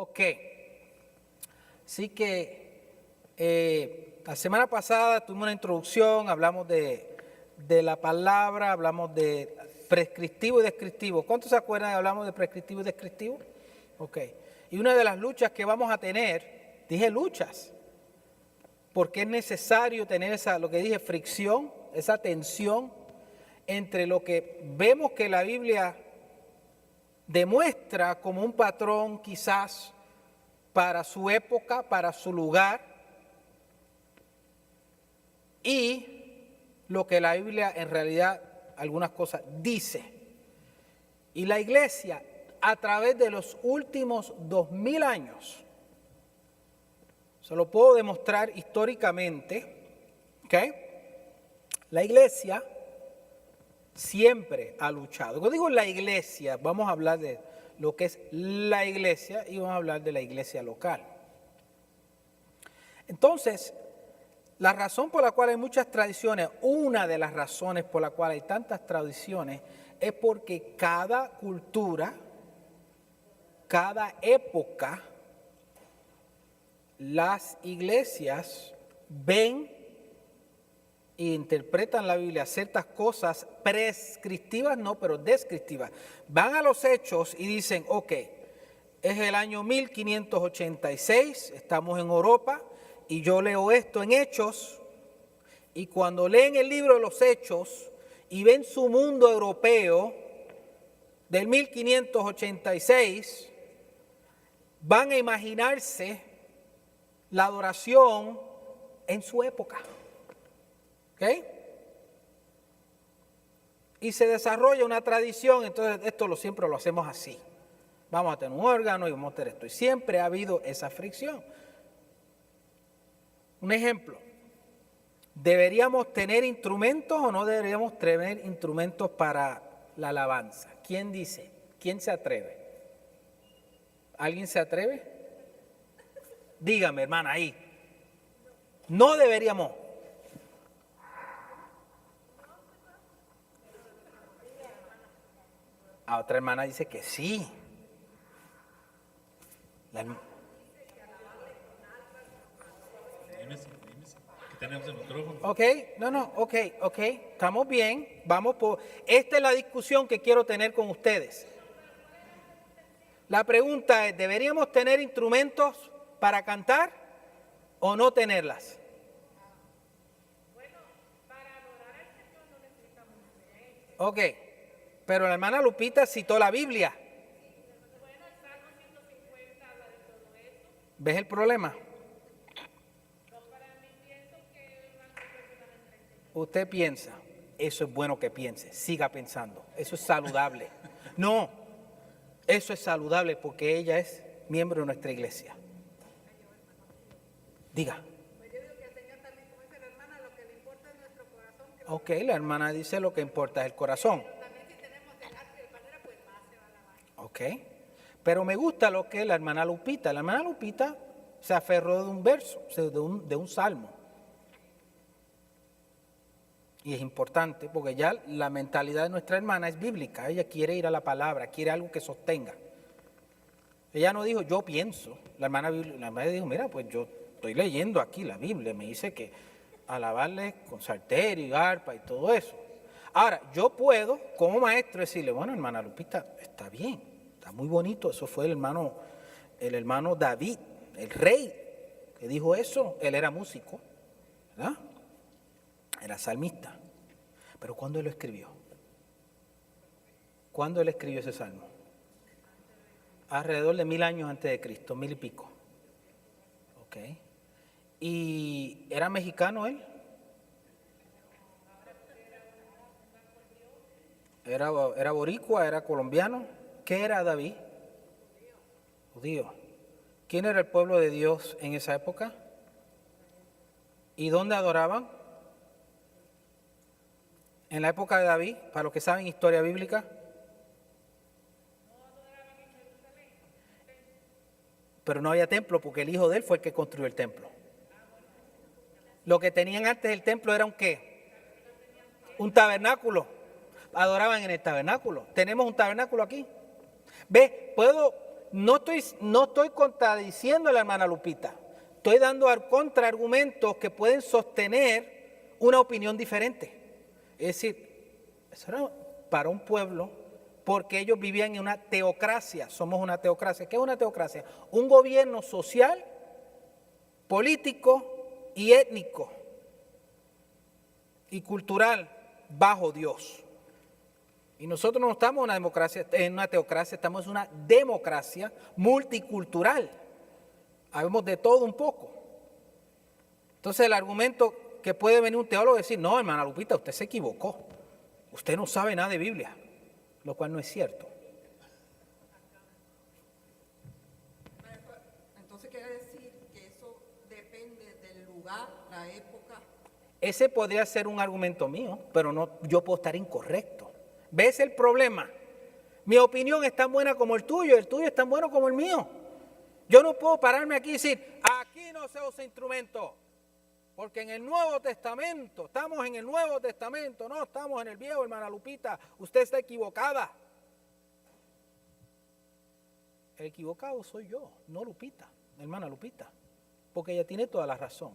Ok. Así que la semana pasada tuvimos una introducción, hablamos de la palabra, hablamos de prescriptivo y descriptivo. ¿Cuántos se acuerdan que hablamos de prescriptivo y descriptivo? Ok. Y una de las luchas que vamos a tener, dije luchas, porque es necesario tener esa, lo que dije, fricción, esa tensión entre lo que vemos que la Biblia demuestra como un patrón quizás para su época, para su lugar, y lo que la Biblia en realidad algunas cosas dice. Y la iglesia a través de los últimos 2000 años, se lo puedo demostrar históricamente, ¿ok? La iglesia siempre ha luchado. Cuando digo la iglesia, vamos a hablar de lo que es la iglesia y vamos a hablar de la iglesia local. Entonces, la razón por la cual hay muchas tradiciones, una de las razones por la cual hay tantas tradiciones, es porque cada cultura, cada época, las iglesias ven e interpretan la Biblia ciertas cosas prescriptivas, no, pero descriptivas. Van a los hechos y dicen, ok, es el año 1586, estamos en Europa y yo leo esto en Hechos, y cuando leen el libro de los Hechos y ven su mundo europeo del 1586, van a imaginarse la adoración en su época. ¿Ok? Y se desarrolla una tradición, entonces esto siempre lo hacemos así. Vamos a tener un órgano y vamos a tener esto. Y siempre ha habido esa fricción. Un ejemplo, ¿deberíamos tener instrumentos o no deberíamos tener instrumentos para la alabanza? ¿Quién dice? ¿Quién se atreve? ¿Alguien se atreve? Dígame, hermana, ahí. No deberíamos. A otra hermana dice que sí. Tenemos el micrófono. Ok, ok, estamos bien, vamos por... Esta es la discusión que quiero tener con ustedes. La pregunta es, ¿deberíamos tener instrumentos para cantar o no tenerlas? Bueno, para adorar al Señor no necesitamos instrumentos. Ok, pero la hermana Lupita citó la Biblia. Bueno, el Salmo 150 habla de todo eso. ¿Ves el problema? Usted piensa, eso es bueno que piense, siga pensando, eso es saludable. No, eso es saludable porque ella es miembro de nuestra iglesia. Diga. Ok, la hermana dice lo que importa es el corazón. Ok, pero me gusta lo que la hermana Lupita. La hermana Lupita se aferró de un verso, de un salmo. Y es importante porque ya la mentalidad de nuestra hermana es bíblica. Ella quiere ir a la palabra, quiere algo que sostenga. Ella no dijo, yo pienso. La hermana dijo, mira, pues yo estoy leyendo aquí la Biblia. Me dice que alabarle con salterio y arpa y todo eso. Ahora, yo puedo, como maestro, decirle, bueno, hermana Lupita, está bien, está muy bonito. Eso fue el hermano David, el rey, que dijo eso. Él era músico, ¿verdad? Era salmista. Pero ¿cuándo él lo escribió? ¿Cuándo él escribió ese salmo? Alrededor de 1000 años antes de Cristo, 1000 y pico. Ok. ¿Y era mexicano él? ¿Era boricua? ¿Era colombiano? ¿Qué era David? Judío. ¿Quién era el pueblo de Dios en esa época? ¿Y dónde adoraban? En la época de David, para los que saben historia bíblica. Pero no había templo porque el hijo de él fue el que construyó el templo. Lo que tenían antes del templo era un ¿qué? Un tabernáculo. Adoraban en el tabernáculo. ¿Tenemos un tabernáculo aquí? ¿Ves? no estoy contradiciendo a la hermana Lupita. Estoy dando contraargumentos que pueden sostener una opinión diferente. Es decir, eso era para un pueblo, porque ellos vivían en una teocracia. Somos una teocracia. ¿Qué es una teocracia? Un gobierno social, político y étnico y cultural bajo Dios. Y nosotros no estamos en una teocracia, estamos en una democracia multicultural. Habemos de todo un poco. Entonces el argumento que puede venir un teólogo y decir, no, hermana Lupita, usted se equivocó. Usted no sabe nada de Biblia, lo cual no es cierto. Entonces quiere decir que eso depende del lugar, la época. Ese podría ser un argumento mío, pero no, yo puedo estar incorrecto. ¿Ves el problema? Mi opinión es tan buena como el tuyo es tan bueno como el mío. Yo no puedo pararme aquí y decir, aquí no se usa instrumento, porque en el Nuevo Testamento, estamos en el Nuevo Testamento, no estamos en el Viejo, hermana Lupita, usted está equivocada. El equivocado soy yo, no Lupita, hermana Lupita, porque ella tiene toda la razón.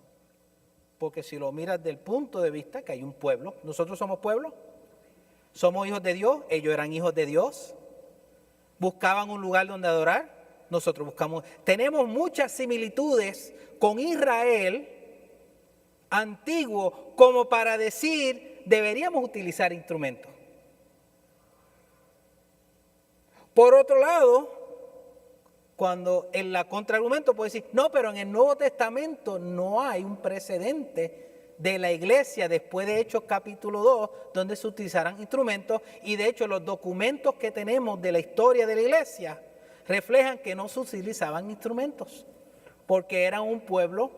Porque si lo miras del punto de vista que hay un pueblo, nosotros somos pueblo, somos hijos de Dios, ellos eran hijos de Dios, buscaban un lugar donde adorar, nosotros buscamos, tenemos muchas similitudes con Israel antiguo como para decir deberíamos utilizar instrumentos. Por otro lado, cuando en la contraargumento puede decir, no, pero en el Nuevo Testamento no hay un precedente de la iglesia después de Hechos capítulo 2 donde se utilizarán instrumentos, y de hecho los documentos que tenemos de la historia de la iglesia reflejan que no se utilizaban instrumentos porque eran un pueblo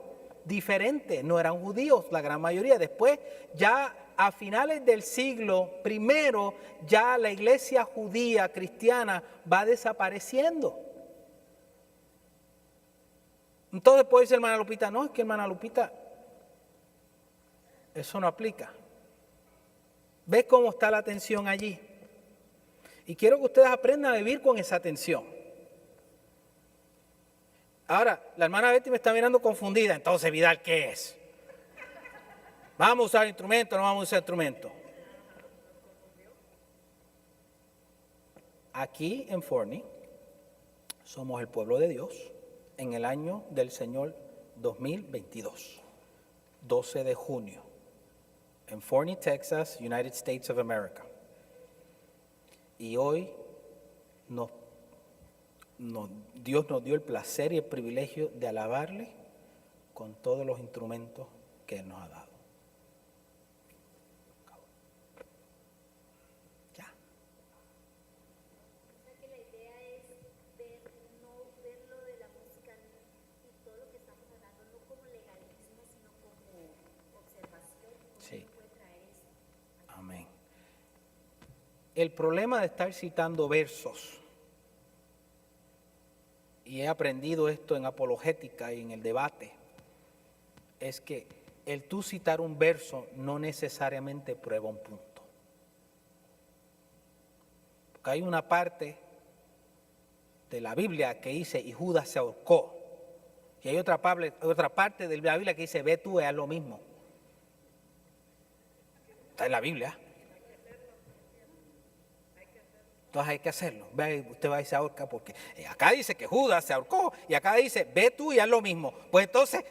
diferente, no eran judíos la gran mayoría. Después, ya a finales del siglo I, ya la iglesia judía cristiana va desapareciendo. Entonces puede decir hermana Lupita, no, es que hermana Lupita, eso no aplica. ¿Ves cómo está la tensión allí? Y quiero que ustedes aprendan a vivir con esa tensión. Ahora, la hermana Betty me está mirando confundida. Entonces, Vidal, ¿qué es? ¿Vamos a usar instrumentos o no vamos a usar instrumentos? Aquí en Forney somos el pueblo de Dios en el año del Señor 2022, 12 de junio, en Forney, Texas, United States of America. Y hoy Dios nos dio el placer y el privilegio de alabarle con todos los instrumentos que Él nos ha dado. Ya. O sea que la idea es no ver lo de la música y todo lo que estamos hablando, no como legalismo, sino como observación. Sí. Puede traer eso. Amén. El problema de estar citando versos, y he aprendido esto en apologética y en el debate, es que el tú citar un verso no necesariamente prueba un punto. Porque hay una parte de la Biblia que dice, y Judas se ahorcó. Y hay otra parte de la Biblia que dice, ve tú y haz lo mismo. Está en la Biblia. Entonces hay que hacerlo. Usted va y se ahorca porque acá dice que Judas se ahorcó y acá dice, ve tú y haz lo mismo. Pues entonces,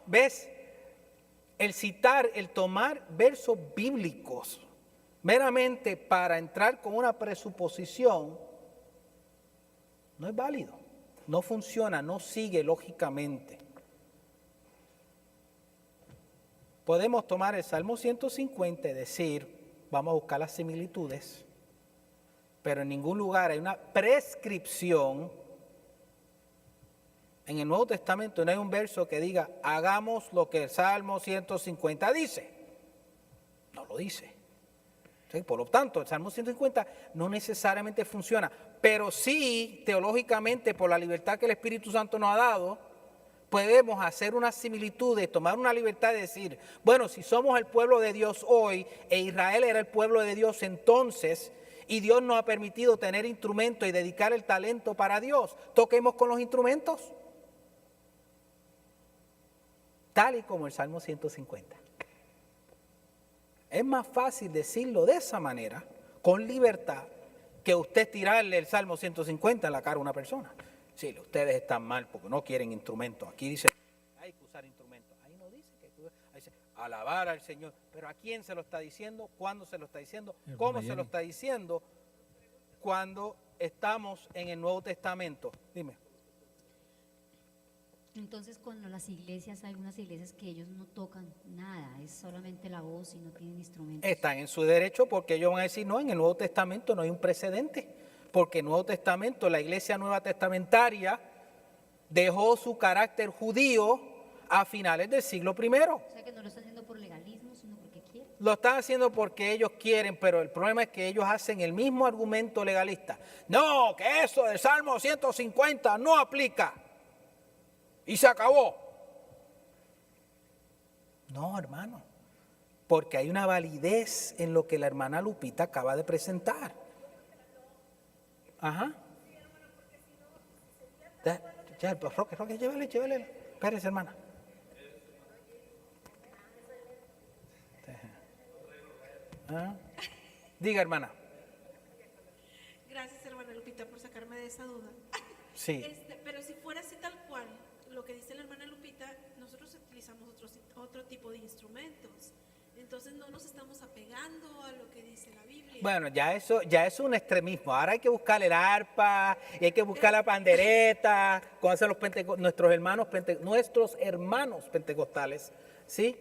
¿ves? El citar, el tomar versos bíblicos meramente para entrar con una presuposición no es válido, no funciona, no sigue lógicamente. Podemos tomar el Salmo 150 y decir, vamos a buscar las similitudes, pero en ningún lugar hay una prescripción. En el Nuevo Testamento no hay un verso que diga, hagamos lo que el Salmo 150 dice. No lo dice. ¿Sí? Por lo tanto, el Salmo 150 no necesariamente funciona, pero sí, teológicamente, por la libertad que el Espíritu Santo nos ha dado, podemos hacer una similitud, tomar una libertad de decir, bueno, si somos el pueblo de Dios hoy, e Israel era el pueblo de Dios entonces, y Dios nos ha permitido tener instrumentos y dedicar el talento para Dios. Toquemos con los instrumentos, tal y como el Salmo 150. Es más fácil decirlo de esa manera, con libertad, que usted tirarle el Salmo 150 en la cara a una persona. Sí, ustedes están mal porque no quieren instrumentos. Aquí dice, hay que usar instrumentos. Ahí no dice que ahí dice, alabar al Señor. Pero ¿a quién se lo está diciendo? ¿Cuándo se lo está diciendo? ¿Cómo se lo está diciendo? Cuando estamos en el Nuevo Testamento. Dime. Entonces, cuando las iglesias, hay algunas iglesias que ellos no tocan nada, es solamente la voz y no tienen instrumentos. Están en su derecho porque ellos van a decir, no, en el Nuevo Testamento no hay un precedente. Porque el Nuevo Testamento, la iglesia nueva testamentaria, dejó su carácter judío a finales del siglo I. O sea que no lo están haciendo por legalismo, sino porque quieren. Lo están haciendo porque ellos quieren, pero el problema es que ellos hacen el mismo argumento legalista. No, que eso del Salmo 150 no aplica. Y se acabó. No, hermano, porque hay una validez en lo que la hermana Lupita acaba de presentar. Ajá. Ya, Roque, llévele. Espérese, hermana. ¿Ah? Diga, hermana. Gracias, hermana Lupita, por sacarme de esa duda. Sí. Pero si fuera así tal cual, lo que dice la hermana Lupita, nosotros utilizamos otro tipo de instrumentos. Entonces no nos estamos apegando a lo que dice la Biblia. Bueno, ya es un extremismo. Ahora hay que buscar el arpa, y hay que buscar la pandereta, como hacen nuestros hermanos pentecostales. ¿Sí?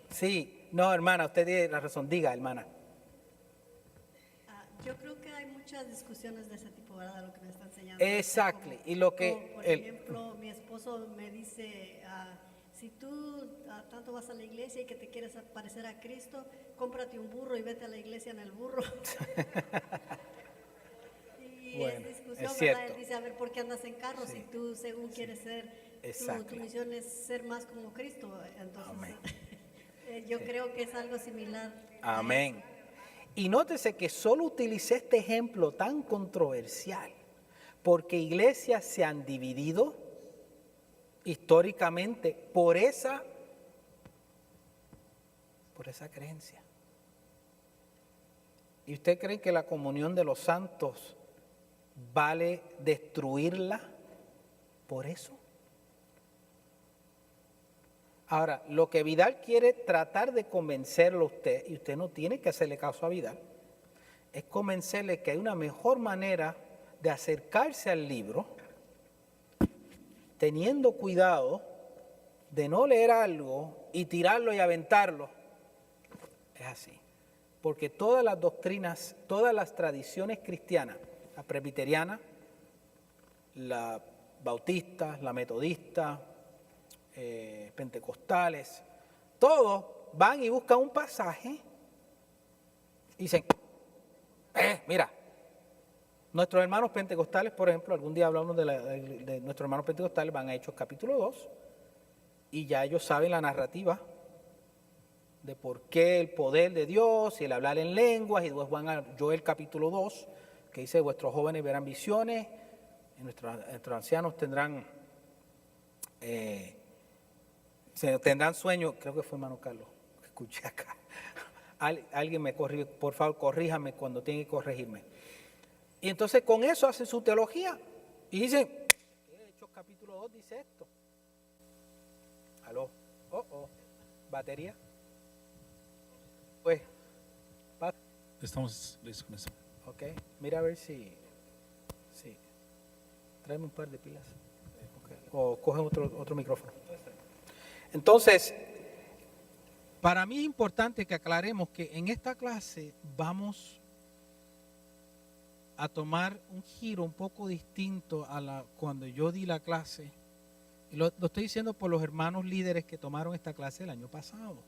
Sí. No, hermana, usted tiene la razón. Diga, hermana. Yo creo que hay muchas discusiones de ese tipo, ¿verdad? Lo que me está enseñando. Exactly. Y lo que Por ejemplo, mi esposo me dice, si tú tanto vas a la iglesia y que te quieres parecer a Cristo, cómprate un burro y vete a la iglesia en el burro. Y Bueno, es discusión, es ¿verdad? cierto. Él dice, a ver, ¿por qué andas en carro Sí. si tú según quieres ser, tu Exactly. misión es ser más como Cristo? Entonces, Amén. yo creo que es algo similar. a Amén. eso. Y nótese que solo utilicé este ejemplo tan controversial porque iglesias se han dividido históricamente por esa creencia. ¿Y usted cree que la comunión de los santos vale destruirla por eso? Ahora, lo que Vidal quiere tratar de convencerlo a usted, y usted no tiene que hacerle caso a Vidal, es convencerle que hay una mejor manera de acercarse al libro, teniendo cuidado de no leer algo y tirarlo y aventarlo. Es así. Porque todas las doctrinas, todas las tradiciones cristianas, la presbiteriana, la bautista, la metodista, pentecostales, todos van y buscan un pasaje y dicen, mira, nuestros hermanos pentecostales, por ejemplo, algún día hablamos de nuestros hermanos pentecostales, van a Hechos capítulo 2 y ya ellos saben la narrativa de por qué el poder de Dios y el hablar en lenguas, y después van a Joel capítulo 2, que dice, vuestros jóvenes verán visiones, y nuestros ancianos tendrán sueños. Creo que fue hermano Carlos, que escuché acá. Alguien me corrió, por favor, corríjame cuando tiene que corregirme. Y entonces con eso hacen su teología y dicen, Hechos capítulo 2 dice esto. Aló, batería. Pues, Estamos listos con eso. ok, mira a ver si tráeme un par de pilas. Okay. O coge otro micrófono. Entonces, para mí es importante que aclaremos que en esta clase vamos a tomar un giro un poco distinto a cuando yo di la clase. Y lo estoy diciendo por los hermanos líderes que tomaron esta clase el año pasado.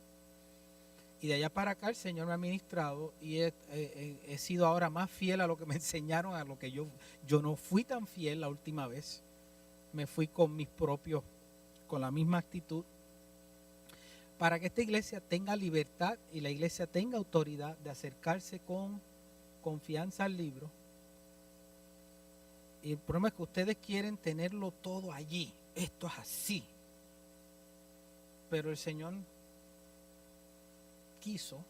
Y de allá para acá el Señor me ha ministrado y he sido ahora más fiel a lo que me enseñaron, a lo que yo no fui tan fiel la última vez. Me fui con la misma actitud, para que esta iglesia tenga libertad y la iglesia tenga autoridad de acercarse con confianza al libro. Y el problema es que ustedes quieren tenerlo todo allí. Esto es así. Pero el Señor quiso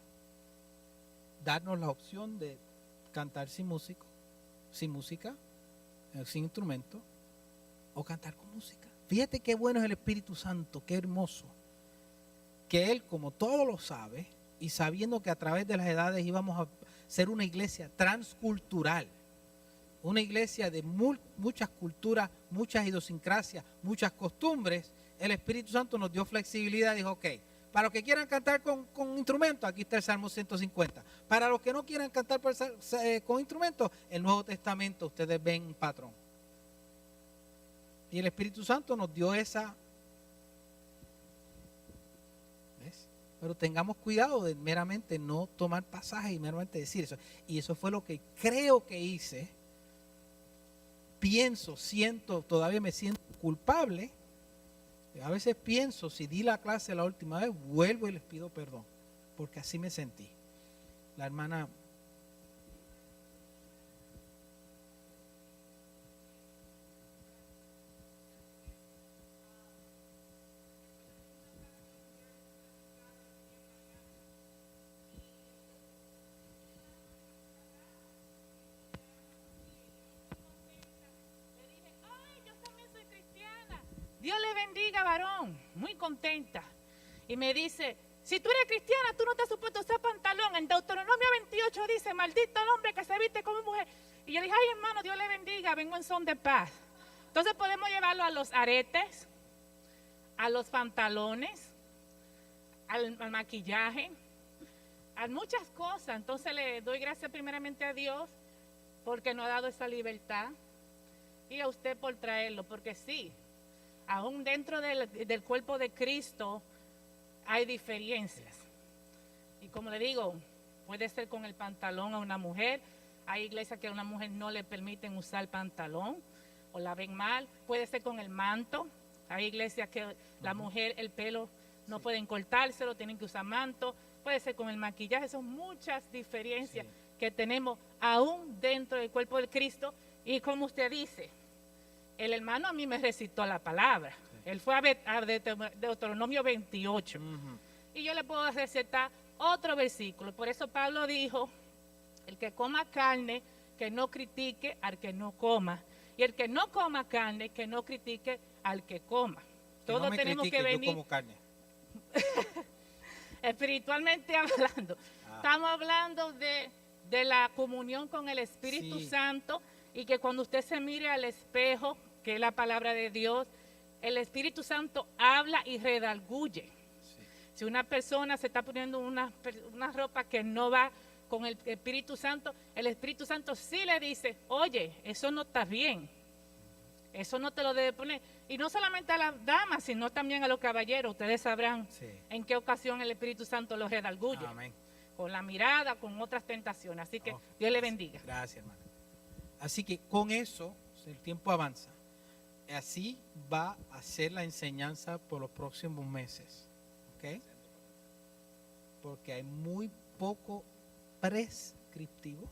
darnos la opción de cantar sin música, sin instrumento, o cantar con música. Fíjate qué bueno es el Espíritu Santo, qué hermoso. Que Él, como todo lo sabe, y sabiendo que a través de las edades íbamos a ser una iglesia transcultural, una iglesia de muchas culturas, muchas idiosincrasias, muchas costumbres, el Espíritu Santo nos dio flexibilidad y dijo, ok, para los que quieran cantar con instrumentos, aquí está el Salmo 150. Para los que no quieran cantar con instrumentos, el Nuevo Testamento, ustedes ven un patrón. Y el Espíritu Santo nos dio esa. ¿Ves? Pero tengamos cuidado de meramente no tomar pasajes y meramente decir eso. Y eso fue lo que creo que hice. Pienso, siento, todavía me siento culpable. A veces pienso, si di la clase la última vez, vuelvo y les pido perdón, porque así me sentí. La hermana... Dios le bendiga, varón, muy contenta. Y me dice, si tú eres cristiana, tú no te has supuesto usar pantalón. En Deuteronomio 28 dice, maldito el hombre que se viste como mujer. Y yo dije, ay hermano, Dios le bendiga, vengo en son de paz. Entonces podemos llevarlo a los aretes, a los pantalones, al maquillaje, a muchas cosas. Entonces le doy gracias primeramente a Dios porque nos ha dado esa libertad y a usted por traerlo, porque sí, aún dentro del cuerpo de Cristo hay diferencias. Y como le digo, puede ser con el pantalón a una mujer. Hay iglesias que a una mujer no le permiten usar pantalón o la ven mal. Puede ser con el manto. Hay iglesias que la mujer, el pelo, no pueden cortárselo, tienen que usar manto. Puede ser con el maquillaje. Son muchas diferencias que tenemos aún dentro del cuerpo de Cristo. Y como usted dice, el hermano a mí me recitó la palabra. Él fue a Deuteronomio 28. Y yo le puedo recitar otro versículo. Por eso Pablo dijo, el que coma carne, que no critique al que no coma. Y el que no coma carne, que no critique al que coma. Todos no tenemos que venir. Yo como carne. Espiritualmente hablando. Estamos hablando de la comunión con el Espíritu Santo. Y que cuando usted se mire al espejo, que es la palabra de Dios, el Espíritu Santo habla y redarguye. Sí. Si una persona se está poniendo una ropa que no va con el Espíritu Santo sí le dice, oye, eso no está bien. Eso no te lo debe poner. Y no solamente a las damas, sino también a los caballeros. Ustedes sabrán en qué ocasión el Espíritu Santo los redarguye. Amén. Con la mirada, con otras tentaciones. Así que Dios le bendiga. Gracias, hermano. Así que con eso, el tiempo avanza. Así va a ser la enseñanza por los próximos meses. ¿Ok? Porque hay muy poco prescriptivo,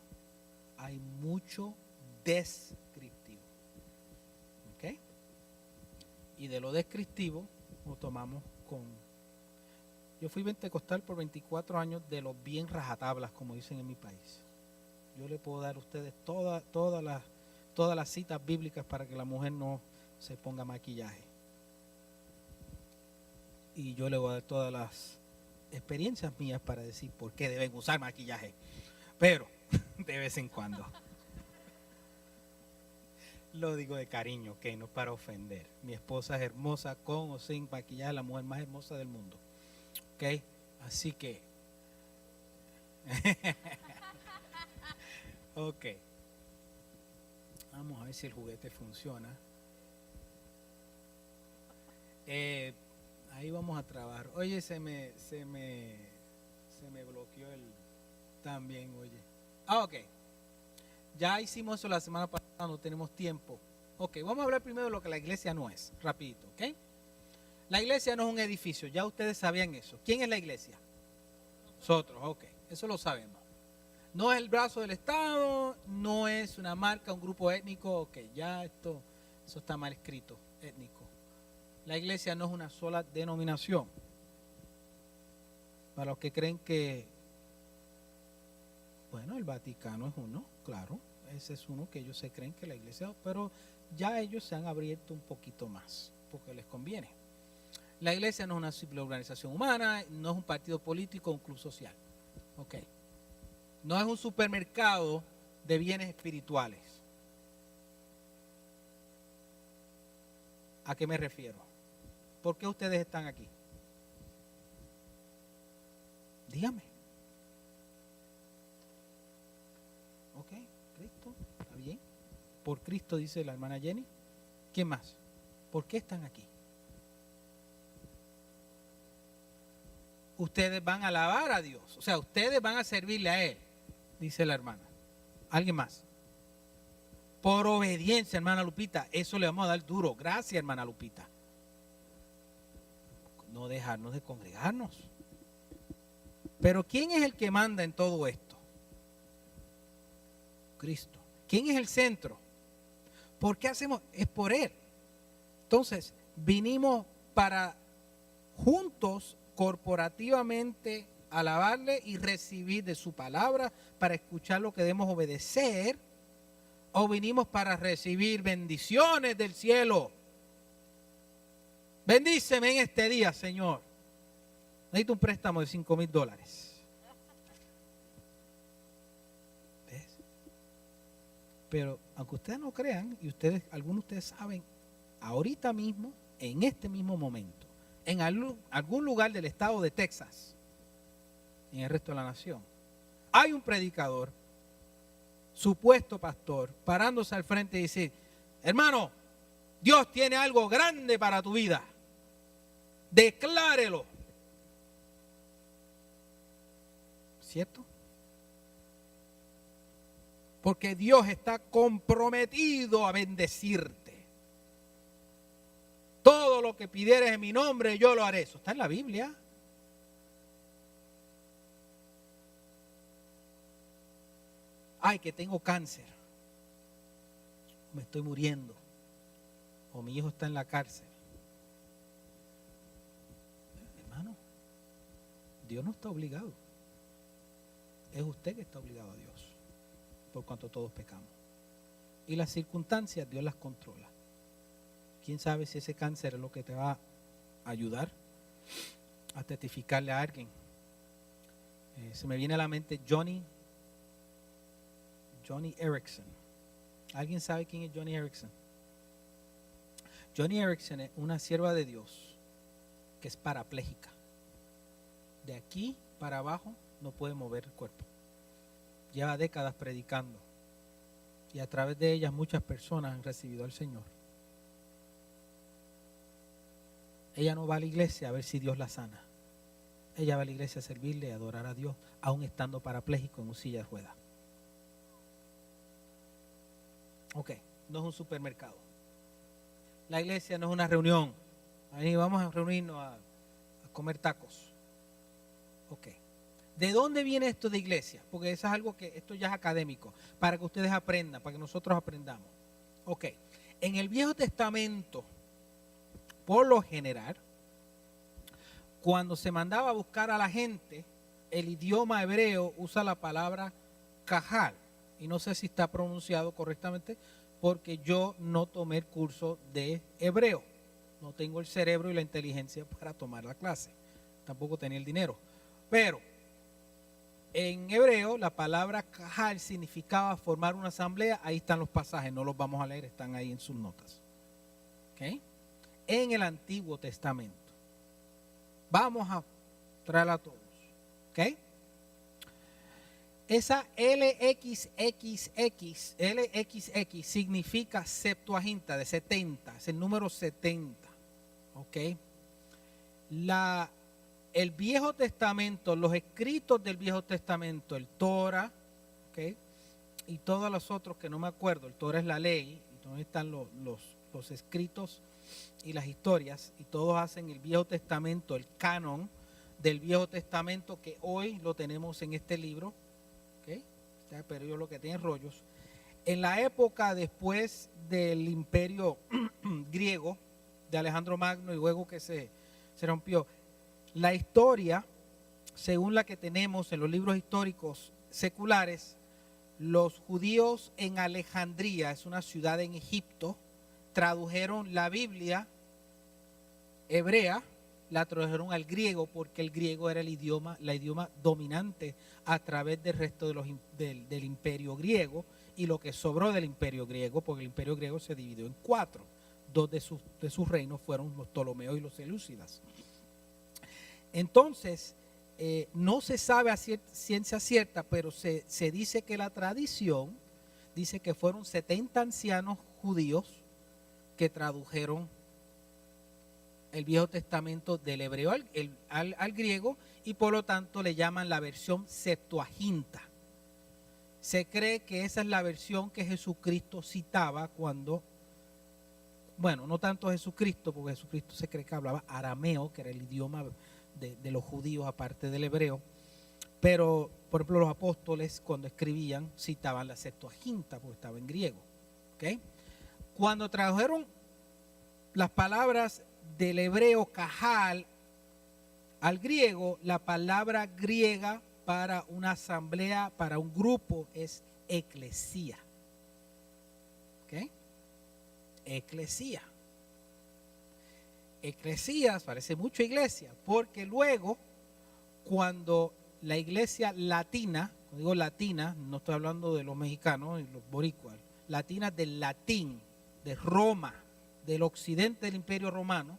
hay mucho descriptivo. ¿Ok? Y de lo descriptivo lo tomamos con... Yo fui pentecostal por 24 años de los bien rajatablas, como dicen en mi país. Yo le puedo dar a ustedes todas las citas bíblicas para que la mujer no se ponga maquillaje. Y yo le voy a dar todas las experiencias mías para decir por qué deben usar maquillaje. Pero, de vez en cuando. Lo digo de cariño, que no para ofender. Mi esposa es hermosa con o sin maquillaje, la mujer más hermosa del mundo. ¿Ok? Así que... Ok. Vamos a ver si el juguete funciona. Ahí vamos a trabajar. Oye, se me bloqueó el también, oye. Ok. Ya hicimos eso la semana pasada, no tenemos tiempo. Ok, vamos a hablar primero de lo que la iglesia no es, rapidito, ¿ok? La iglesia no es un edificio, ya ustedes sabían eso. ¿Quién es la iglesia? Nosotros, ok, eso lo sabemos. No es el brazo del Estado, no es una marca, un grupo étnico, que ya eso está mal escrito, étnico. La iglesia no es una sola denominación. Para los que creen que, bueno, el Vaticano es uno, claro, ese es uno que ellos se creen que la iglesia, pero ya ellos se han abierto un poquito más, porque les conviene. La iglesia no es una simple organización humana, no es un partido político o un club social. Ok. No es un supermercado de bienes espirituales. ¿A qué me refiero? ¿Por qué ustedes están aquí? Dígame. Ok, Cristo, está bien. Por Cristo, dice la hermana Jenny. ¿Quién más? ¿Por qué están aquí? Ustedes van a alabar a Dios. O sea, ustedes van a servirle a Él, dice la hermana. ¿Alguien más? Por obediencia, hermana Lupita. Eso le vamos a dar duro. Gracias, hermana Lupita. No dejarnos de congregarnos. Pero ¿quién es el que manda en todo esto? Cristo. ¿Quién es el centro? ¿Por qué hacemos? Es por Él. Entonces, vinimos para juntos, corporativamente, alabarle y recibir de su palabra para escuchar lo que debemos obedecer, o vinimos para recibir bendiciones del cielo. Bendíceme en este día, Señor. Necesito un préstamo de $5,000. ¿Ves? Pero aunque ustedes no crean, y algunos de ustedes saben, ahorita mismo, en este mismo momento, en algún lugar del estado de Texas, en el resto de la nación, hay un predicador, supuesto pastor, parándose al frente y decir: hermano, Dios tiene algo grande para tu vida. Declárelo. ¿Cierto? Porque Dios está comprometido a bendecirte. Todo lo que pidieres en mi nombre, yo lo haré. Eso está en la Biblia. Ay, que tengo cáncer. Me estoy muriendo. O mi hijo está en la cárcel. Hermano, Dios no está obligado. Es usted que está obligado a Dios, por cuanto todos pecamos. Y las circunstancias Dios las controla. ¿Quién sabe si ese cáncer es lo que te va a ayudar a testificarle a alguien? Se me viene a la mente Johnny Erickson. ¿Alguien sabe quién es Johnny Erickson? Johnny Erickson es una sierva de Dios que es parapléjica. De aquí para abajo no puede mover el cuerpo. Lleva décadas predicando y a través de ellas muchas personas han recibido al Señor. Ella no va a la iglesia a ver si Dios la sana. Ella va a la iglesia a servirle y a adorar a Dios, aún estando parapléjico en una silla de ruedas. Ok, no es un supermercado. La iglesia no es una reunión. Ahí vamos a reunirnos a comer tacos. Ok. ¿De dónde viene esto de iglesia? Porque eso es algo que, esto ya es académico, para que ustedes aprendan, para que nosotros aprendamos. Ok. En el Viejo Testamento, por lo general, cuando se mandaba a buscar a la gente, el idioma hebreo usa la palabra kahal. Y no sé si está pronunciado correctamente porque yo no tomé el curso de hebreo. No tengo el cerebro y la inteligencia para tomar la clase. Tampoco tenía el dinero. Pero en hebreo la palabra kahal significaba formar una asamblea. Ahí están los pasajes, no los vamos a leer, están ahí en sus notas. ¿Okay? En el Antiguo Testamento. Vamos a traerla a todos. ¿Ok? Esa LXX significa Septuaginta, de 70, es el número 70. ¿Ok? El Viejo Testamento, los escritos del Viejo Testamento, el Torah, ¿ok? Y todos los otros que no me acuerdo, el Torah es la ley, entonces están los escritos y las historias, y todos hacen el Viejo Testamento, el canon del Viejo Testamento, que hoy lo tenemos en este libro. ¿Okay? pero ellos lo que tienen rollos. En la época después del imperio griego de Alejandro Magno y luego que se rompió, la historia, según la que tenemos en los libros históricos seculares, los judíos en Alejandría, es una ciudad en Egipto, tradujeron la Biblia hebrea, la tradujeron al griego porque el griego era el idioma dominante a través del resto del imperio griego y lo que sobró del imperio griego, porque el imperio griego se dividió en 4. 2 de sus reinos fueron los Ptolomeos y los Selúcidas. Entonces, no se sabe a ciencia cierta, pero se dice que la tradición dice que fueron 70 ancianos judíos que tradujeron el Viejo Testamento del hebreo al griego y por lo tanto le llaman la versión Septuaginta. Se cree que esa es la versión que Jesucristo citaba cuando, bueno, no tanto Jesucristo, porque Jesucristo se cree que hablaba arameo, que era el idioma de los judíos aparte del hebreo, pero por ejemplo los apóstoles cuando escribían citaban la Septuaginta porque estaba en griego. ¿Okay? Cuando tradujeron las palabras del hebreo cajal al griego, la palabra griega para una asamblea, para un grupo, es eclesía. ¿Ok? Eclesía. Eclesías parece mucho iglesia, porque luego cuando la iglesia latina, cuando digo latina, no estoy hablando de los mexicanos y los boricuas, latina del latín, de Roma, del occidente del Imperio Romano,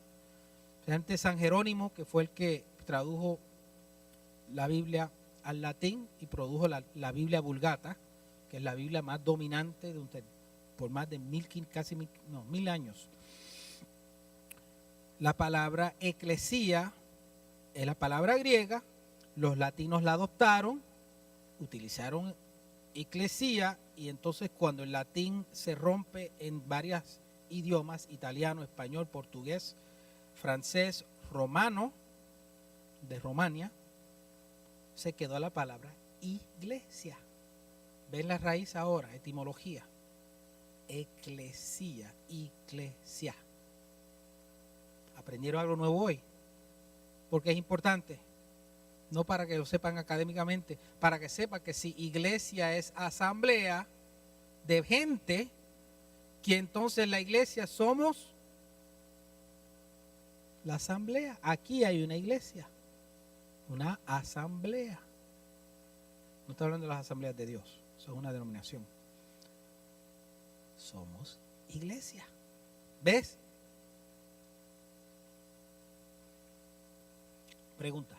precisamente San Jerónimo, que fue el que tradujo la Biblia al latín y produjo la Biblia Vulgata, que es la Biblia más dominante por más de 1000 años. La palabra eclesía es la palabra griega, los latinos la adoptaron, utilizaron eclesía y entonces cuando el latín se rompe en varios idiomas, italiano, español, portugués, francés, romano, de Romania, se quedó la palabra iglesia. ¿Ven la raíz ahora? Etimología. Eclesía, iglesia. ¿Aprendieron algo nuevo hoy? Porque es importante. No para que lo sepan académicamente, para que sepan que si iglesia es asamblea de gente, que entonces la iglesia somos la asamblea. Aquí hay una iglesia, una asamblea. No estoy hablando de las asambleas de Dios, eso es una denominación. Somos iglesia. ¿Ves? Pregunta.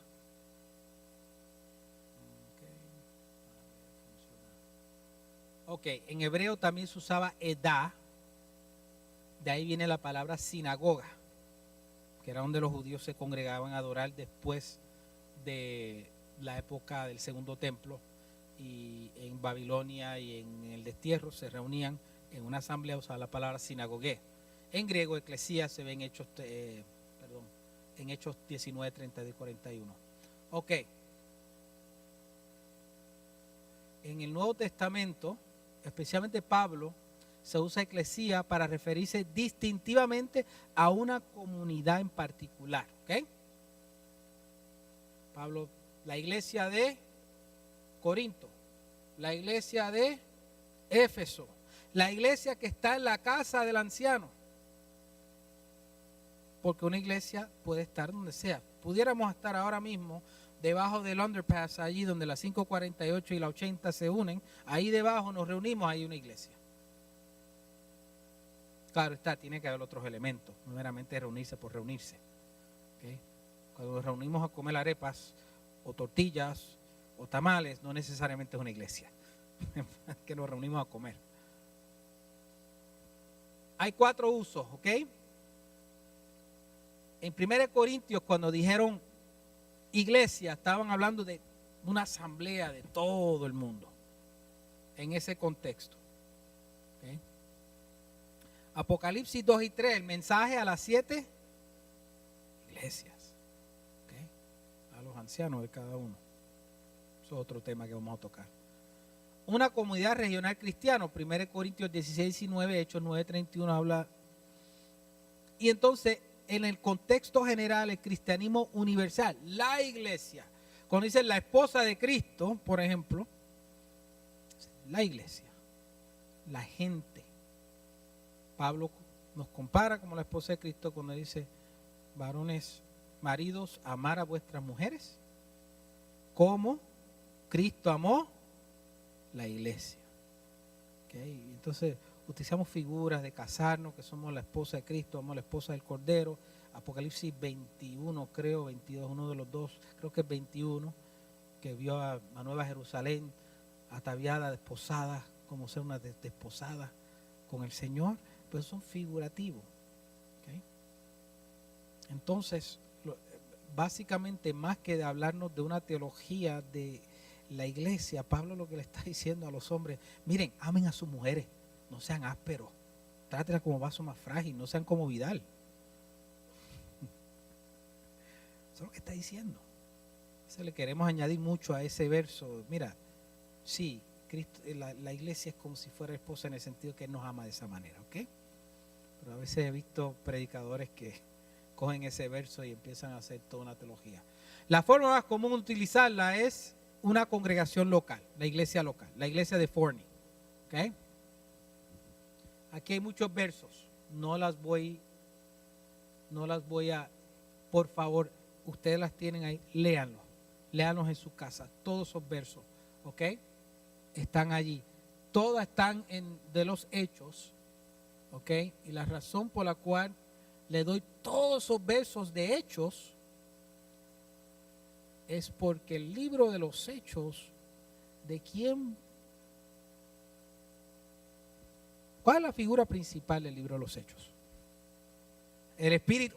Ok, en hebreo también se usaba edá, de ahí viene la palabra sinagoga, que era donde los judíos se congregaban a adorar después de la época del segundo templo, y en Babilonia y en el destierro se reunían en una asamblea, usaba la palabra sinagogué. En griego, eclesía se ve en Hechos 19, 32 y 41. Ok. En el Nuevo Testamento, especialmente Pablo, se usa eclesía para referirse distintivamente a una comunidad en particular. ¿Ok? Pablo, la iglesia de Corinto, la iglesia de Éfeso, la iglesia que está en la casa del anciano. Porque una iglesia puede estar donde sea. Pudiéramos estar ahora mismo debajo del underpass, allí donde la 548 y la 80 se unen, ahí debajo nos reunimos, hay una iglesia. Claro está, tiene que haber otros elementos, no meramente reunirse por reunirse. ¿Okay? Cuando nos reunimos a comer arepas o tortillas o tamales, no necesariamente es una iglesia, que nos reunimos a comer. Hay 4 usos, ¿ok? En 1 Corintios, cuando dijeron iglesia, estaban hablando de una asamblea de todo el mundo, en ese contexto. ¿Okay? Apocalipsis 2 y 3, el mensaje a las 7 iglesias. ¿Okay? A los ancianos de cada uno. Eso es otro tema que vamos a tocar. una comunidad regional cristiana. 1 Corintios 16, 19, Hechos 9, 31 habla. Y entonces, en el contexto general, el cristianismo universal, la iglesia, cuando dice la esposa de Cristo, por ejemplo, la iglesia, la gente. Pablo nos compara como la esposa de Cristo cuando dice, varones, maridos, amar a vuestras mujeres como Cristo amó la iglesia. ¿Okay? Entonces, utilizamos figuras de casarnos, que somos la esposa de Cristo, somos la esposa del Cordero. Apocalipsis 21, creo, 22, uno de los dos, creo que es 21, que vio a Nueva Jerusalén ataviada, desposada, como ser una desposada con el Señor, pero son figurativos. ¿Okay? Entonces, básicamente, más que de hablarnos de una teología de la iglesia, Pablo lo que le está diciendo a los hombres, miren, amen a sus mujeres, no sean ásperos, trátenlas como vaso más frágil, no sean como Vidal. Eso es lo que está diciendo. Se le queremos añadir mucho a ese verso. Mira, sí, Cristo, la iglesia es como si fuera esposa en el sentido que Él nos ama de esa manera, ¿ok? Pero a veces he visto predicadores que cogen ese verso y empiezan a hacer toda una teología. La forma más común de utilizarla es una congregación local, la iglesia de Forney, ¿ok? Aquí hay muchos versos, no las voy a, por favor, ustedes las tienen ahí, léanlos en su casa, todos esos versos, ¿ok? Están allí, todas están de los Hechos, ¿ok? Y la razón por la cual le doy todos esos versos de Hechos es porque el libro de los Hechos, ¿de quién? ¿Cuál es la figura principal del libro de los Hechos? El Espíritu,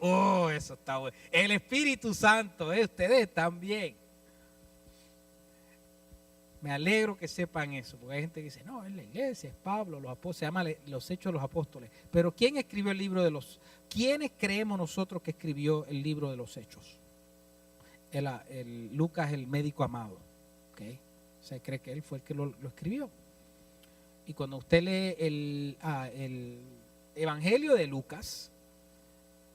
eso está bueno. El Espíritu Santo, ustedes también. Me alegro que sepan eso, porque hay gente que dice, no, es la iglesia, es Pablo, los apóstoles, se llama los Hechos de los Apóstoles. Pero ¿quién escribió el libro de los? ¿Quiénes creemos nosotros que escribió el libro de los Hechos? Lucas, el médico amado. ¿Okay? Se cree que él fue el que lo escribió. Y cuando usted lee el Evangelio de Lucas,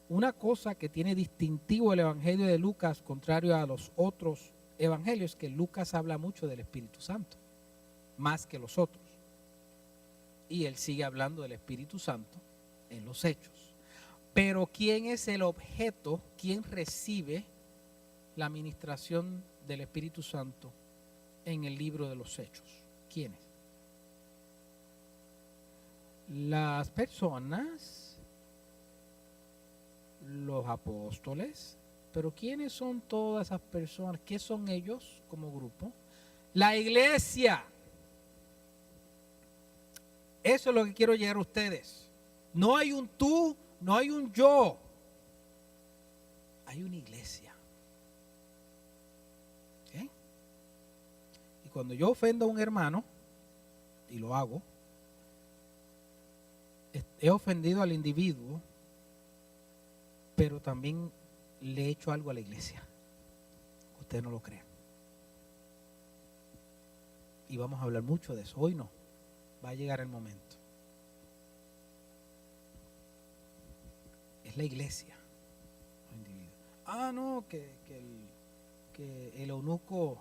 una cosa que tiene distintivo el Evangelio de Lucas, contrario a los otros evangelios, que Lucas habla mucho del Espíritu Santo, más que los otros. Y él sigue hablando del Espíritu Santo en los Hechos. Pero ¿quién es el objeto? ¿Quién recibe la administración del Espíritu Santo en el libro de los Hechos? ¿Quiénes? Las personas, los apóstoles. Pero ¿quiénes son todas esas personas? ¿Qué son ellos como grupo? La iglesia. Eso es lo que quiero llegar a ustedes. No hay un tú, no hay un yo. Hay una iglesia. ¿Okay? Y cuando yo ofendo a un hermano, y lo hago, he ofendido al individuo, pero también le he hecho algo a la iglesia. Ustedes no lo crean. Y vamos a hablar mucho de eso. Hoy no. Va a llegar el momento. Es la iglesia. No, que el eunuco,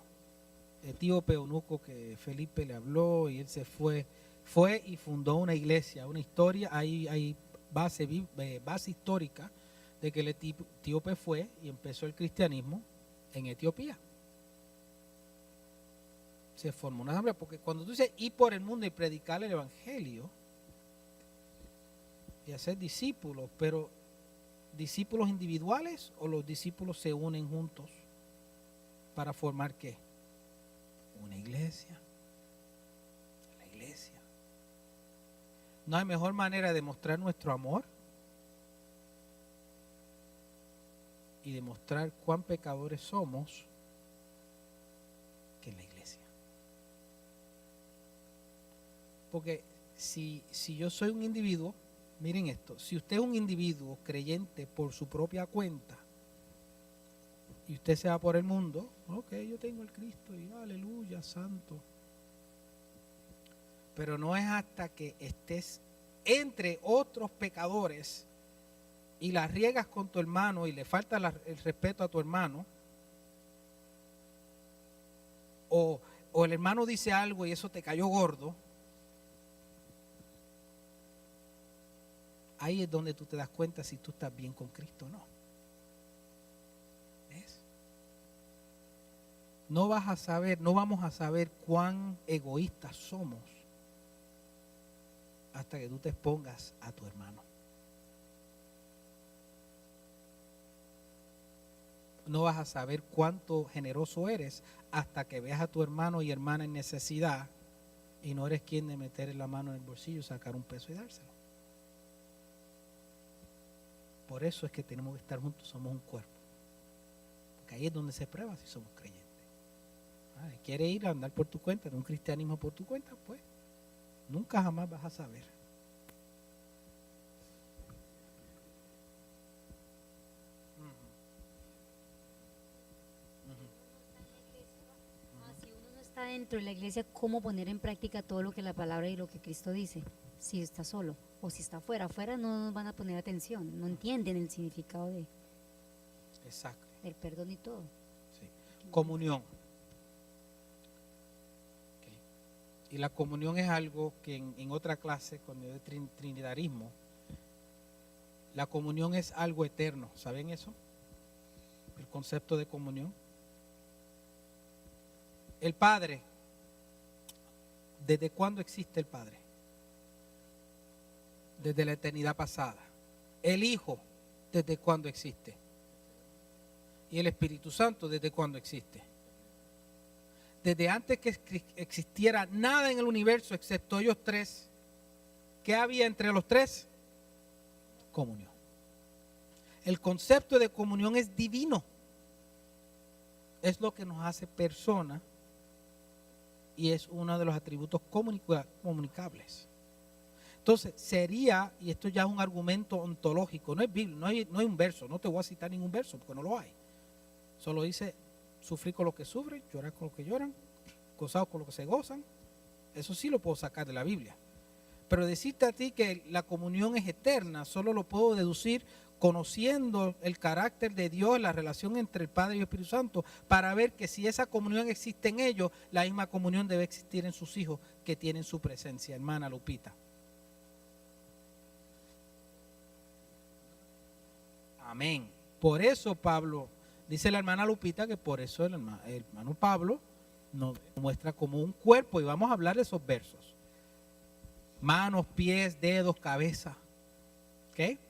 etíope eunuco que Felipe le habló y él se fue y fundó una iglesia, una historia, hay base histórica de que el etíope fue y empezó el cristianismo en Etiopía. Se formó una asamblea, porque cuando tú dices ir por el mundo y predicar el evangelio y hacer discípulos, pero discípulos individuales o los discípulos se unen juntos para formar ¿qué? Una iglesia. La iglesia. No hay mejor manera de demostrar nuestro amor y demostrar cuán pecadores somos que en la iglesia. Porque si yo soy un individuo, miren esto, si usted es un individuo creyente por su propia cuenta y usted se va por el mundo, ok, yo tengo el Cristo y aleluya, santo. Pero no es hasta que estés entre otros pecadores y la riegas con tu hermano y le falta el respeto a tu hermano, o el hermano dice algo y eso te cayó gordo, ahí es donde tú te das cuenta si tú estás bien con Cristo o no. ¿Ves? No vamos a saber cuán egoístas somos hasta que tú te expongas a tu hermano. No vas a saber cuánto generoso eres hasta que veas a tu hermano y hermana en necesidad y no eres quien de meter la mano en el bolsillo, sacar un peso y dárselo. Por eso es que tenemos que estar juntos, somos un cuerpo. Porque ahí es donde se prueba si somos creyentes. ¿Quieres ir a andar por tu cuenta, de un cristianismo por tu cuenta? Pues nunca jamás vas a saber. Si uno no está dentro de la iglesia, ¿cómo poner en práctica todo lo que la palabra y lo que Cristo dice? Si está solo o si está afuera. Afuera no nos van a poner atención, no entienden el significado Exacto. del perdón y todo. Sí. Comunión. Okay. Y la comunión es algo que en otra clase, cuando yo de trinitarismo, la comunión es algo eterno. ¿Saben eso? El concepto de comunión. El Padre, ¿desde cuándo existe el Padre? Desde la eternidad pasada. El Hijo, ¿desde cuándo existe? Y el Espíritu Santo, ¿desde cuándo existe? Desde antes que existiera nada en el universo excepto ellos tres. ¿Qué había entre los tres? Comunión. El concepto de comunión es divino. Es lo que nos hace personas y es uno de los atributos comunicables. Entonces, sería, y esto ya es un argumento ontológico, no es bíblico, no hay un verso, no te voy a citar ningún verso porque no lo hay. Solo dice, sufrir con lo que sufren, llorar con lo que lloran, gozados con lo que se gozan. Eso sí lo puedo sacar de la Biblia. Pero decirte a ti que la comunión es eterna, solo lo puedo deducir conociendo el carácter de Dios, la relación entre el Padre y el Espíritu Santo, para ver que si esa comunión existe en ellos, la misma comunión debe existir en sus hijos que tienen su presencia, hermana Lupita. Amén. Por eso Pablo, dice la hermana Lupita, que por eso el hermano Pablo nos muestra como un cuerpo, y vamos a hablar de esos versos. Manos, pies, dedos, cabeza. ¿Ok?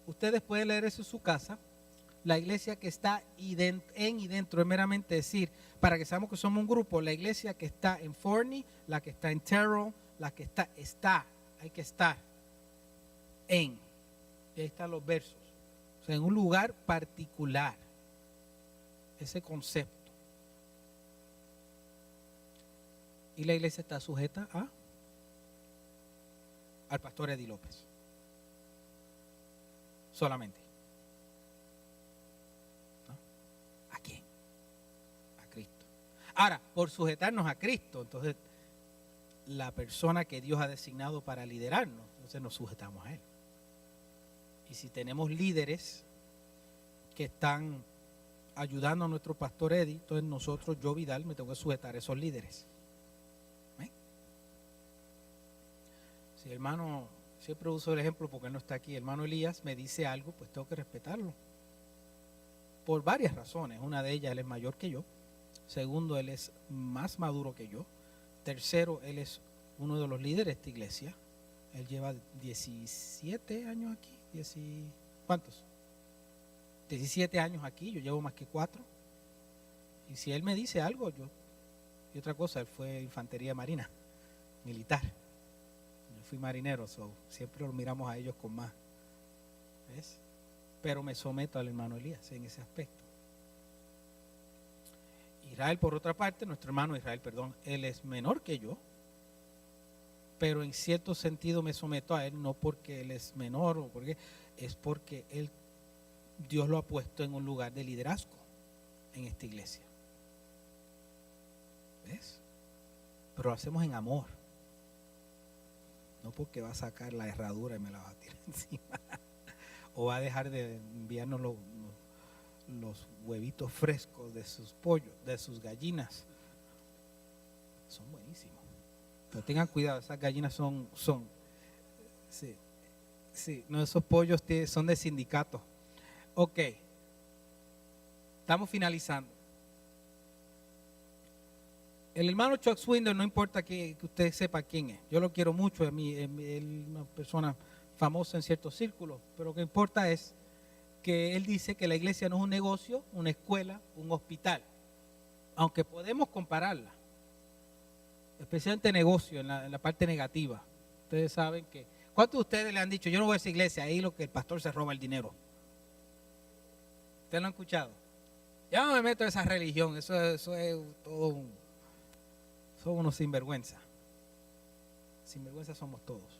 Ustedes pueden leer eso en su casa. La iglesia que está en y dentro es meramente decir, para que sabamos que somos un grupo, la iglesia que está en Forney, la que está en Terrell, la que está, hay que estar en. Y ahí están los versos. O sea, en un lugar particular. Ese concepto. Y la iglesia está sujeta al pastor Eddie López. Solamente. ¿No? ¿A quién? A Cristo. Ahora, por sujetarnos a Cristo, entonces la persona que Dios ha designado para liderarnos, entonces nos sujetamos a Él. Y si tenemos líderes que están ayudando a nuestro pastor Eddie, entonces nosotros, yo Vidal, me tengo que sujetar a esos líderes. ¿Ven? Si el hermano, siempre uso el ejemplo porque él no está aquí, el hermano Elías me dice algo, pues tengo que respetarlo. Por varias razones. Una de ellas, él es mayor que yo. Segundo, él es más maduro que yo. Tercero, él es uno de los líderes de esta iglesia. Él lleva 17 años aquí. ¿Cuántos? 17 años aquí, yo llevo más que 4. Y si él me dice algo, y otra cosa, él fue infantería marina, militar. Yo fui marinero, siempre lo miramos a ellos con más. ¿Ves? Pero me someto al hermano Elías en ese aspecto. Israel, por otra parte, nuestro hermano Israel, perdón, él es menor que yo, pero en cierto sentido me someto a él, no porque él es menor, o porque es porque Dios lo ha puesto en un lugar de liderazgo en esta iglesia. ¿Ves? Pero lo hacemos en amor. No porque va a sacar la herradura y me la va a tirar encima. O va a dejar de enviarnos los huevitos frescos de sus pollos, de sus gallinas. Son buenísimos. Pero tengan cuidado, esas gallinas son sí, no, esos pollos son de sindicato. Ok, estamos finalizando. El hermano Chuck Swindoll, no importa que usted sepa quién es, yo lo quiero mucho, él es una persona famosa en ciertos círculos, pero lo que importa es que él dice que la iglesia no es un negocio, una escuela, un hospital, aunque podemos compararla, especialmente negocio en la parte negativa. Ustedes saben que, ¿cuántos de ustedes le han dicho, yo no voy a esa iglesia, ahí lo que el pastor se roba el dinero? ¿Ustedes lo han escuchado? Ya no me meto en esa religión, eso es todo son unos sinvergüenza. Sinvergüenza somos todos.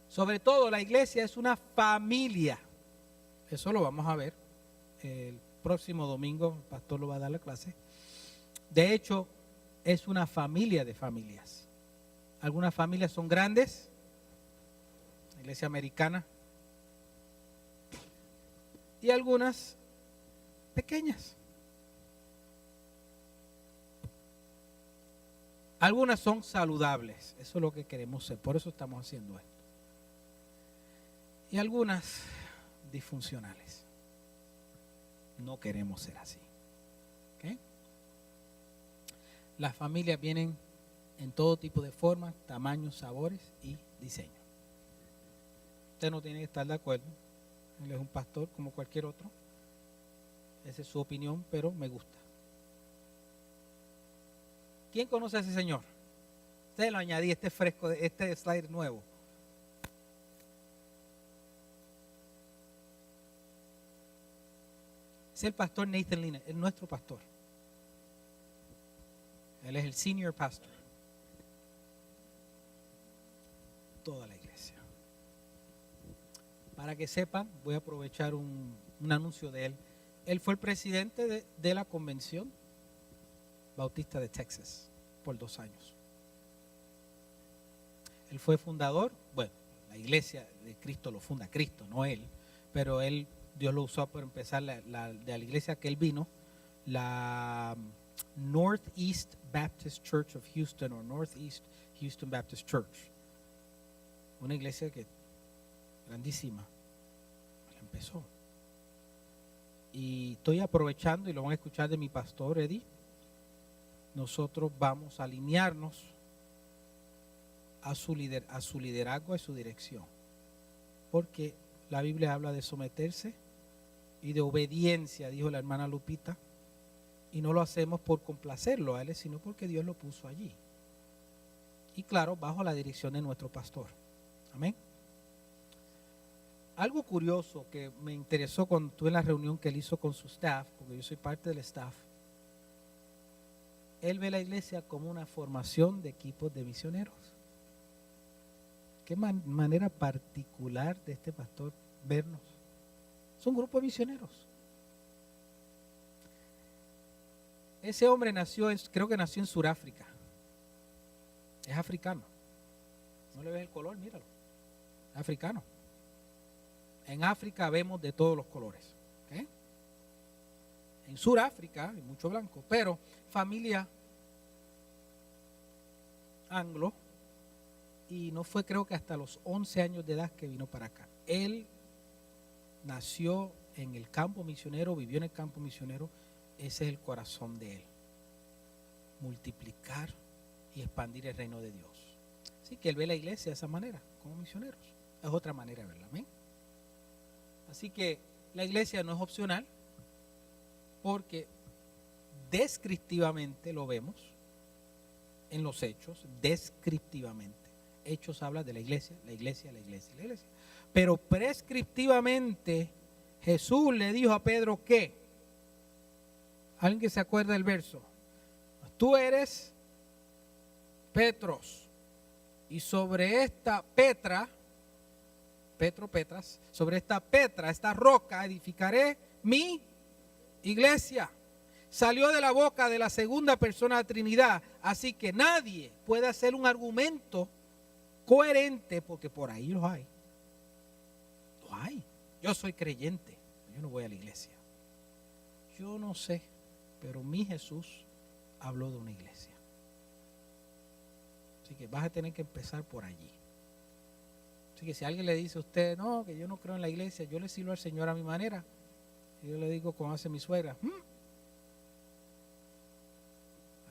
Sobre todo la iglesia es una familia. Eso lo vamos a ver el próximo domingo, el pastor lo va a dar la clase. De hecho, es una familia de familias. Algunas familias son grandes, la iglesia americana, y algunas pequeñas. Algunas son saludables, eso es lo que queremos ser, por eso estamos haciendo esto. Y algunas disfuncionales. No queremos ser así. ¿Okay? Las familias vienen en todo tipo de formas, tamaños, sabores y diseño. Usted no tiene que estar de acuerdo. Él es un pastor como cualquier otro. Esa es su opinión, pero me gusta. ¿Quién conoce a ese señor? Ustedes lo añadí, este fresco, este slide nuevo. Es el pastor Nathan Lina, es nuestro pastor. Él es el senior pastor. Toda la iglesia. Para que sepan, voy a aprovechar un anuncio de él. Él fue el presidente de la convención bautista de Texas por 2 años. Él fue fundador, bueno, la iglesia de Cristo lo funda Cristo, no él, pero Dios lo usó para empezar de la iglesia que él vino, la Northeast Baptist Church of Houston o Northeast Houston Baptist Church. Una iglesia que grandísima, la empezó. Y estoy aprovechando, y lo van a escuchar de mi pastor Eddie, nosotros vamos a alinearnos a su liderazgo, a su dirección. Porque la Biblia habla de someterse y de obediencia, dijo la hermana Lupita, y no lo hacemos por complacerlo a él, sino porque Dios lo puso allí. Y claro, bajo la dirección de nuestro pastor. Amén. Algo curioso que me interesó cuando estuve en la reunión que él hizo con su staff, porque yo soy parte del staff, él ve la iglesia como una formación de equipos de misioneros. Qué manera particular de este pastor vernos. Es un grupo de misioneros. Ese hombre creo que nació en Sudáfrica. Es africano. ¿No le ves el color? Míralo. Es africano. En África vemos de todos los colores. ¿Okay? En Sudáfrica hay mucho blanco, pero familia anglo, y no fue creo que hasta los 11 años de edad que vino para acá. Él nació en el campo misionero, vivió en el campo misionero, ese es el corazón de él. Multiplicar y expandir el reino de Dios. Así que él ve la iglesia de esa manera, como misioneros. Es otra manera de verla, amén. Así que la iglesia no es opcional, porque descriptivamente lo vemos en los hechos, descriptivamente. Hechos habla de la iglesia, la iglesia, la iglesia, la iglesia. Pero prescriptivamente Jesús le dijo a Pedro que, ¿alguien que se acuerda del verso? Tú eres Petros, y sobre esta Petras, sobre esta Petra, esta roca, edificaré mi iglesia. salió de la boca de la segunda persona de la Trinidad. Así que nadie puede hacer un argumento coherente, porque por ahí los hay. Los hay. Yo soy creyente, yo no voy a la iglesia. Yo no sé, pero mi Jesús habló de una iglesia. Así que vas a tener que empezar por allí. Así que si alguien le dice a usted, no, que yo no creo en la iglesia, yo le sirvo al Señor a mi manera. Y yo le digo como hace mi suegra,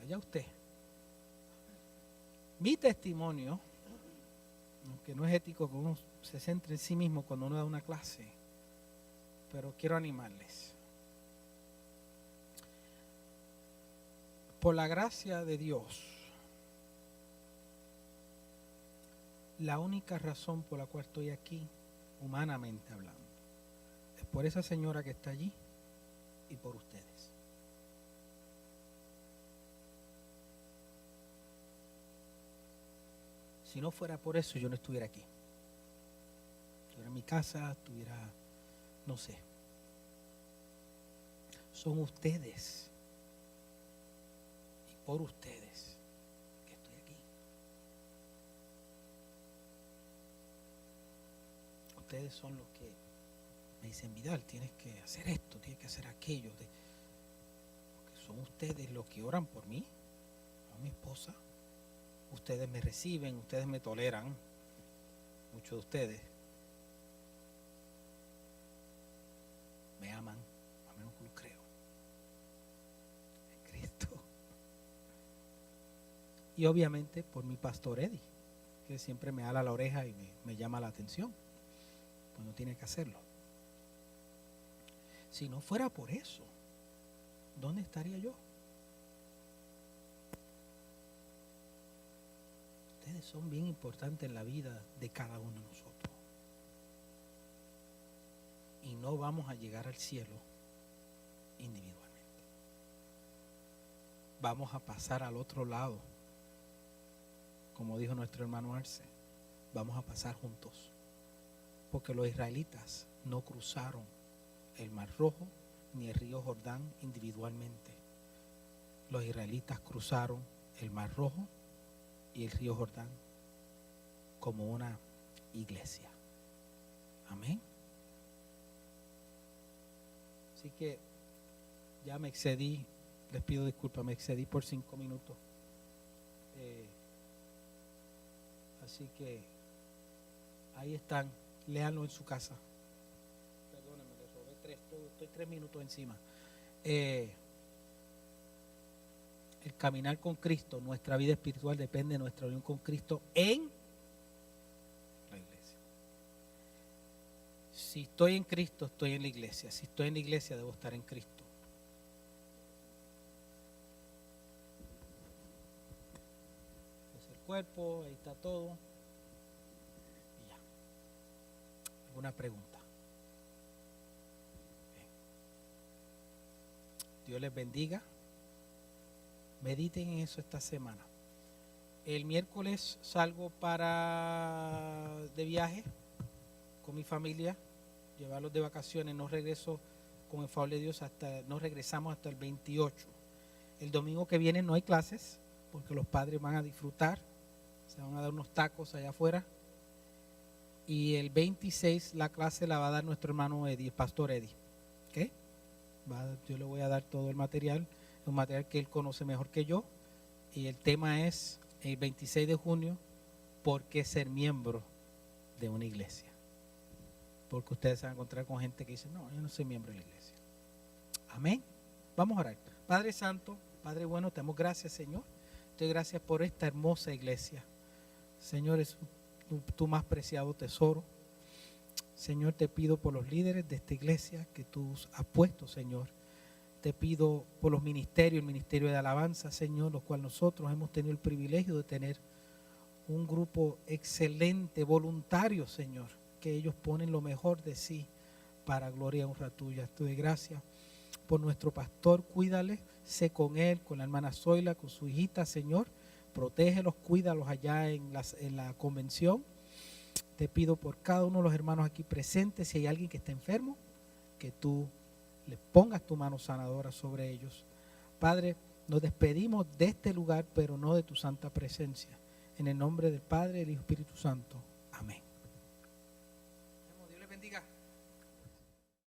allá usted. Mi testimonio, aunque no es ético que uno se centre en sí mismo cuando uno da una clase, pero quiero animarles. Por la gracia de Dios, la única razón por la cual estoy aquí, humanamente hablando, es por esa señora que está allí y por ustedes. Si no fuera por eso, yo no estuviera aquí. Estuviera en mi casa, estuviera, no sé. Son ustedes y por ustedes que estoy aquí. Ustedes son los que me dicen, Vidal, tienes que hacer esto, tienes que hacer aquello. Porque son ustedes los que oran por mí, a mi esposa. Ustedes me reciben, ustedes me toleran, muchos de ustedes me aman, a menos que lo creo, en Cristo. Y obviamente por mi pastor Eddie, que siempre me ala la oreja y me llama la atención, pues no tiene que hacerlo. Si no fuera por eso, ¿dónde estaría yo? Ustedes son bien importantes en la vida de cada uno de nosotros. Y no vamos a llegar al cielo individualmente. Vamos a pasar al otro lado. Como dijo nuestro hermano Arce, vamos a pasar juntos. Porque los israelitas no cruzaron el Mar Rojo ni el río Jordán individualmente. Los israelitas cruzaron el Mar Rojo y el río Jordán como una iglesia. Amén. Así que ya me excedí, les pido disculpas, me excedí por 5 minutos. Así que ahí están, léanlo en su casa. Perdónenme, les robé 3, estoy 3 minutos encima. El caminar con Cristo, nuestra vida espiritual depende de nuestra unión con Cristo en la iglesia. Si estoy en Cristo, estoy en la iglesia. Si estoy en la iglesia, debo estar en Cristo. Es el cuerpo, ahí está todo. Y ya. ¿Alguna pregunta? Bien. Dios les bendiga. Mediten en eso esta semana. El miércoles salgo de viaje con mi familia, llevarlos de vacaciones. No regreso, con el favor de Dios, no regresamos hasta el 28. El domingo que viene no hay clases, porque los padres van a disfrutar, se van a dar unos tacos allá afuera. Y el 26 la clase la va a dar nuestro hermano Eddie, el pastor Eddie. ¿Okay? Yo le voy a dar todo el material. Un material que él conoce mejor que yo, y el tema es el 26 de junio, ¿por qué ser miembro de una iglesia? Porque ustedes se van a encontrar con gente que dice, no, yo no soy miembro de la iglesia. Amén. Vamos a orar. Padre Santo, Padre bueno, te damos gracias, Señor. Te doy gracias por esta hermosa iglesia. Señor, es tu más preciado tesoro. Señor, te pido por los líderes de esta iglesia que tú has puesto, Señor. Te pido por los ministerios, el ministerio de alabanza, Señor, los cuales nosotros hemos tenido el privilegio de tener un grupo excelente, voluntario, Señor, que ellos ponen lo mejor de sí para gloria y honra tuya. Te doy gracias por nuestro pastor, cuídale, sé con él, con la hermana Zoila, con su hijita, Señor, protégelos, cuídalos allá en la convención. Te pido por cada uno de los hermanos aquí presentes, si hay alguien que está enfermo, que tú le pongas tu mano sanadora sobre ellos. Padre, nos despedimos de este lugar, pero no de tu santa presencia. En el nombre del Padre, del Hijo y Espíritu Santo. Amén. Dios les bendiga.